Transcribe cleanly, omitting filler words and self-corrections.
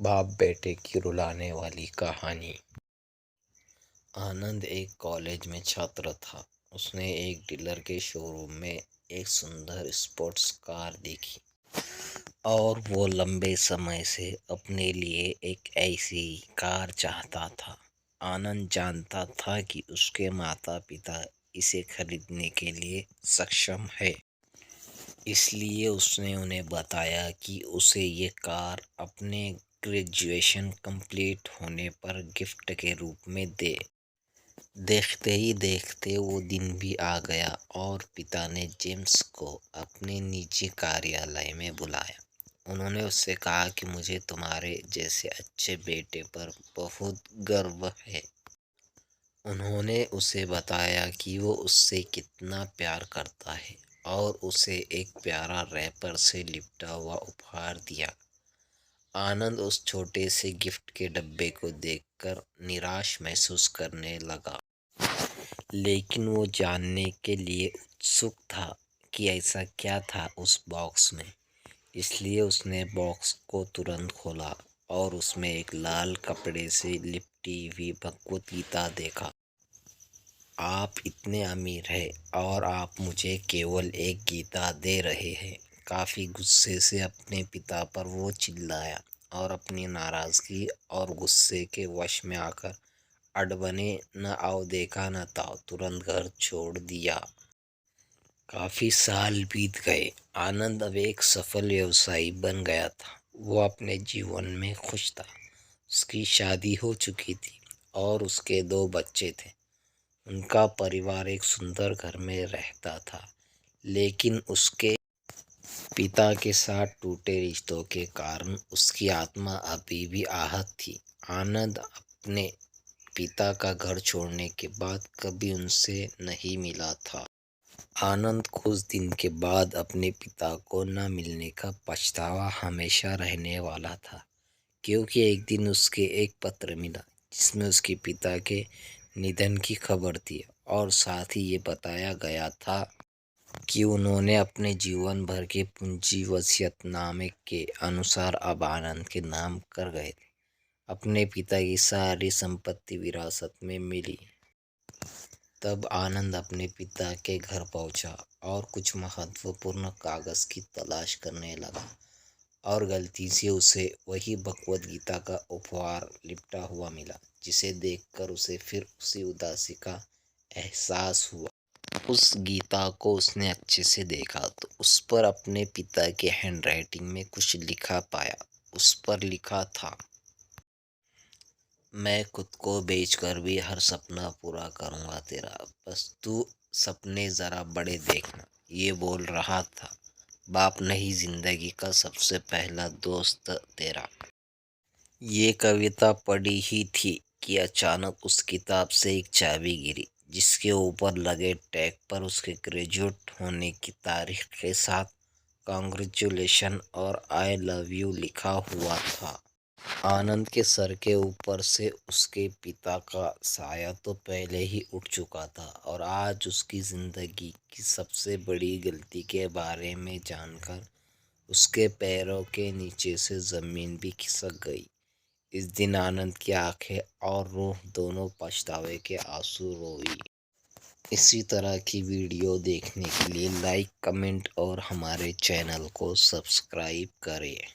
बाप बेटे की रुलाने वाली कहानी। आनंद एक कॉलेज में छात्र था। उसने एक डीलर के शोरूम में एक सुंदर स्पोर्ट्स कार देखी और वो लंबे समय से अपने लिए एक ऐसी कार चाहता था। आनंद जानता था कि उसके माता पिता इसे खरीदने के लिए सक्षम है, इसलिए उसने उन्हें बताया कि उसे ये कार अपने ग्रेजुएशन कंप्लीट होने पर गिफ्ट के रूप में दे। देखते ही देखते वो दिन भी आ गया और पिता ने जेम्स को अपने निजी कार्यालय में बुलाया। उन्होंने उससे कहा कि मुझे तुम्हारे जैसे अच्छे बेटे पर बहुत गर्व है। उन्होंने उसे बताया कि वो उससे कितना प्यार करता है और उसे एक प्यारा रैपर से लिपटा हुआ उपहार दिया। आनंद उस छोटे से गिफ्ट के डब्बे को देखकर निराश महसूस करने लगा, लेकिन वो जानने के लिए उत्सुक था कि ऐसा क्या था उस बॉक्स में। इसलिए उसने बॉक्स को तुरंत खोला और उसमें एक लाल कपड़े से लिपटी हुई भगवत गीता देखा। आप इतने अमीर हैं और आप मुझे केवल एक गीता दे रहे हैं। काफ़ी गुस्से से अपने पिता पर वो चिल्लाया और अपनी नाराज़गी और गुस्से के वश में आकर अड़बने न आओ देखा न ताओ तुरंत घर छोड़ दिया। काफ़ी साल बीत गए। आनंद अब एक सफल व्यवसायी बन गया था। वो अपने जीवन में खुश था। उसकी शादी हो चुकी थी और उसके 2 बच्चे थे। उनका परिवार एक सुंदर घर में रहता था, लेकिन उसके पिता के साथ टूटे रिश्तों के कारण उसकी आत्मा अभी भी आहत थी। आनंद अपने पिता का घर छोड़ने के बाद कभी उनसे नहीं मिला था। आनंद कुछ दिन के बाद अपने पिता को न मिलने का पछतावा हमेशा रहने वाला था, क्योंकि एक दिन उसके एक पत्र मिला जिसमें उसके पिता के निधन की खबर थी और साथ ही ये बताया गया था कि उन्होंने अपने जीवन भर के पूंजी वसीयतनामे के अनुसार अब आनंद के नाम कर गए थे। अपने पिता की सारी संपत्ति विरासत में मिली। तब आनंद अपने पिता के घर पहुंचा और कुछ महत्वपूर्ण कागज़ की तलाश करने लगा और गलती से उसे वही भगवद गीता का उपहार लिपटा हुआ मिला, जिसे देखकर उसे फिर उसी उदासी का एहसास हुआ। उस गीता को उसने अच्छे से देखा तो उस पर अपने पिता के हैंडराइटिंग में कुछ लिखा पाया। उस पर लिखा था, मैं खुद को बेचकर भी हर सपना पूरा करूँगा तेरा, बस तू सपने ज़रा बड़े देखना। ये बोल रहा था बाप नहीं जिंदगी का सबसे पहला दोस्त तेरा। ये कविता पढ़ी ही थी कि अचानक उस किताब से एक चाबी गिरी, जिसके ऊपर लगे टैग पर उसके ग्रेजुएट होने की तारीख के साथ कॉन्ग्रेचुलेशन और आई लव यू लिखा हुआ था। आनंद के सर के ऊपर से उसके पिता का साया तो पहले ही उठ चुका था और आज उसकी ज़िंदगी की सबसे बड़ी गलती के बारे में जानकर उसके पैरों के नीचे से ज़मीन भी खिसक गई। इस दिन आनंद की आंखें और रूह दोनों पछतावे के आंसू रोई। इसी तरह की वीडियो देखने के लिए लाइक, कमेंट और हमारे चैनल को सब्सक्राइब करें।